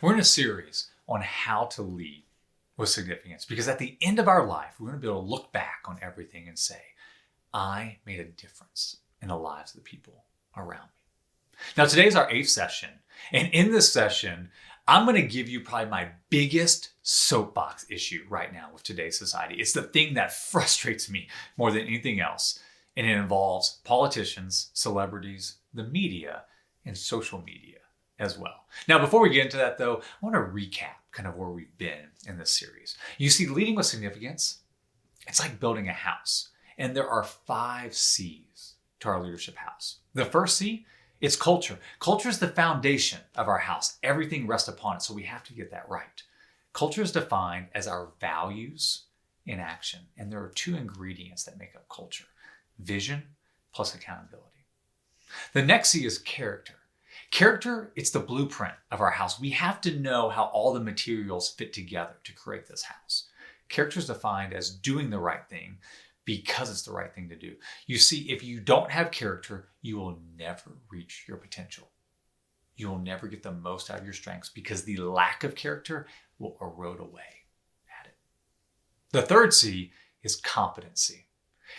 We're in a series on how to lead with significance because at the end of our life, we're going to be able to look back on everything and say, I made a difference in the lives of the people around me. Now, today's our 8th session. And in this session, I'm going to give you probably my biggest soapbox issue right now with today's society. It's the thing that frustrates me more than anything else. And it involves politicians, celebrities, the media, and social media as well. Now, before we get into that though, I want to recap kind of where we've been in this series. You see, leading with significance, it's like building a house. And there are 5 C's to our leadership house. The first C, it's culture. Culture is the foundation of our house. Everything rests upon it, so we have to get that right. Culture is defined as our values in action. And there are 2 ingredients that make up culture: vision plus accountability. The next C is character. Character, it's the blueprint of our house. We have to know how all the materials fit together to create this house. Character is defined as doing the right thing because it's the right thing to do. You see, if you don't have character, you will never reach your potential. You will never get the most out of your strengths because the lack of character will erode away at it. The third C is competency.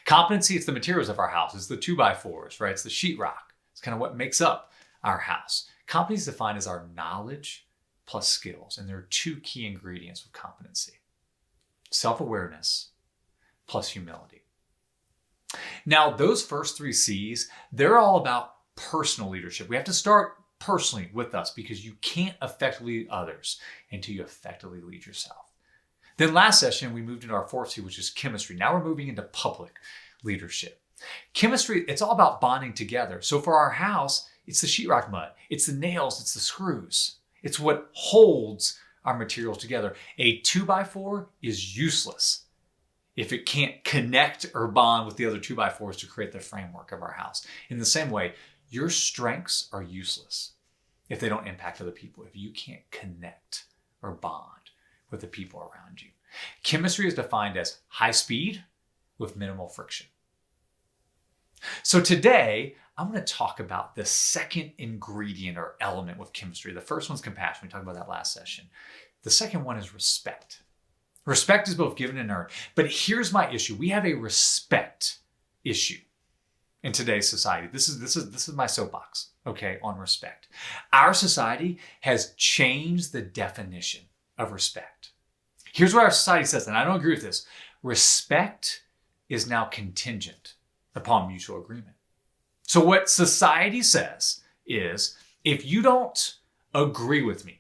Competency, it's the materials of our house. It's the 2x4s, right? It's the sheetrock. It's kind of what makes up our house. Competency is defined as our knowledge plus skills. And there are 2 key ingredients with competency: self-awareness plus humility. Now, those first 3 C's, they're all about personal leadership. We have to start personally with us because you can't effectively lead others until you effectively lead yourself. Then last session, we moved into our 4th C, which is chemistry. Now we're moving into public leadership. Chemistry, it's all about bonding together. So for our house, it's the sheetrock mud, it's the nails, it's the screws. It's what holds our materials together. A 2x4 is useless if it can't connect or bond with the other 2x4s to create the framework of our house. In the same way, your strengths are useless if they don't impact other people, if you can't connect or bond with the people around you. Chemistry is defined as high speed with minimal friction. So today, I'm going to talk about the second ingredient or element with chemistry. The first one's compassion. We talked about that last session. The second one is respect. Respect is both given and earned. But here's my issue. We have a respect issue in today's society. This is my soapbox, okay, on respect. Our society has changed the definition of respect. Here's what our society says, and I don't agree with this. Respect is now contingent upon mutual agreement. So what society says is, if you don't agree with me,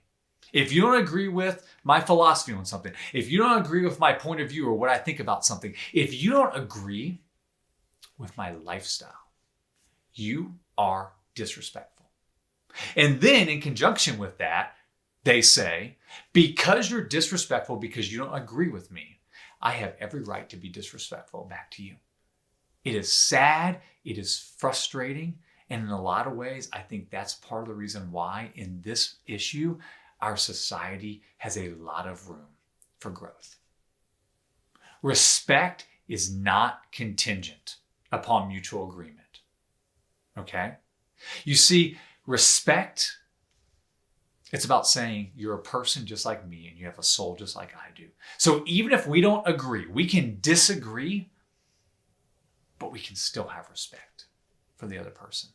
if you don't agree with my philosophy on something, if you don't agree with my point of view or what I think about something, if you don't agree with my lifestyle, you are disrespectful. And then in conjunction with that, they say, because you're disrespectful, because you don't agree with me, I have every right to be disrespectful back to you. It is sad, it is frustrating, and in a lot of ways, I think that's part of the reason why in this issue, our society has a lot of room for growth. Respect is not contingent upon mutual agreement, okay? You see, respect, it's about saying you're a person just like me and you have a soul just like I do. So even if we don't agree, we can disagree, but we can still have respect for the other person.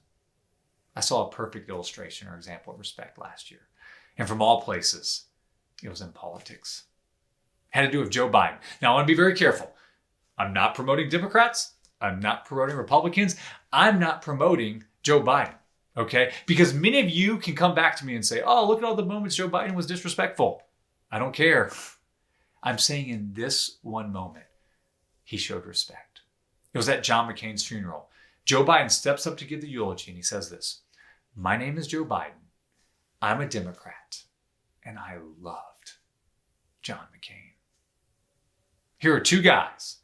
I saw a perfect illustration or example of respect last year. And from all places, it was in politics. It had to do with Joe Biden. Now, I want to be very careful. I'm not promoting Democrats. I'm not promoting Republicans. I'm not promoting Joe Biden, okay? Because many of you can come back to me and say, oh, look at all the moments Joe Biden was disrespectful. I don't care. I'm saying in this one moment, he showed respect. It was at John McCain's funeral. Joe Biden steps up to give the eulogy and he says this: my name is Joe Biden. I'm a Democrat, and I loved John McCain. Here are 2 guys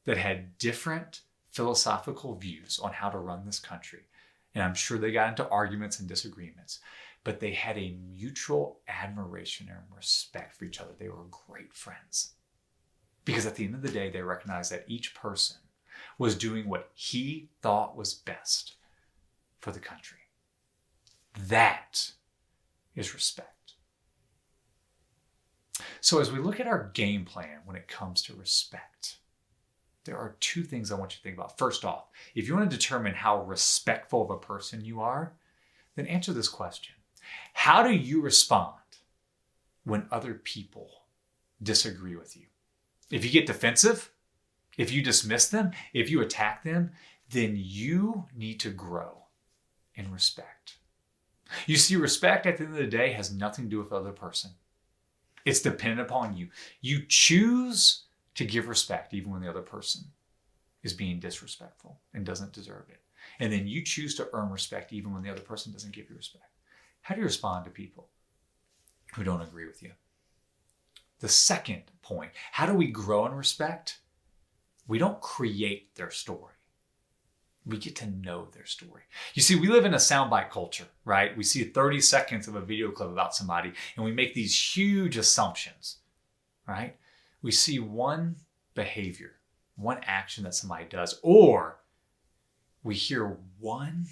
that had different philosophical views on how to run this country. And I'm sure they got into arguments and disagreements, but they had a mutual admiration and respect for each other. They were great friends. Because at the end of the day, they recognized that each person was doing what he thought was best for the country. That is respect. So as we look at our game plan when it comes to respect, there are two things I want you to think about. First off, if you want to determine how respectful of a person you are, then answer this question. How do you respond when other people disagree with you? If you get defensive, if you dismiss them, if you attack them, then you need to grow in respect. You see, respect at the end of the day has nothing to do with the other person. It's dependent upon you. You choose to give respect even when the other person is being disrespectful and doesn't deserve it. And then you choose to earn respect even when the other person doesn't give you respect. How do you respond to people who don't agree with you? The second point, how do we grow in respect? We don't create their story. We get to know their story. You see, we live in a soundbite culture, right? We see 30 seconds of a video clip about somebody and we make these huge assumptions, right? We see one behavior, one action that somebody does, or we hear one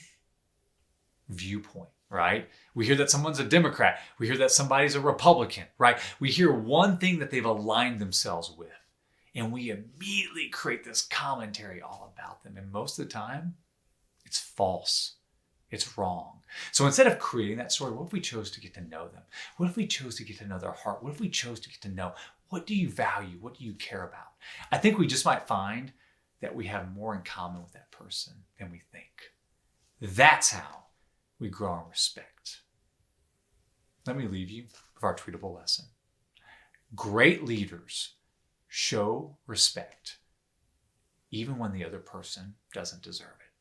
viewpoint, right? We hear that someone's a Democrat. We hear that somebody's a Republican, right? We hear one thing that they've aligned themselves with. And we immediately create this commentary all about them. And most of the time, it's false. It's wrong. So instead of creating that story, what if we chose to get to know them? What if we chose to get to know their heart? What if we chose to get to know, what do you value? What do you care about? I think we just might find that we have more in common with that person than we think. That's how we grow in respect. Let me leave you with our tweetable lesson. Great leaders show respect even when the other person doesn't deserve it.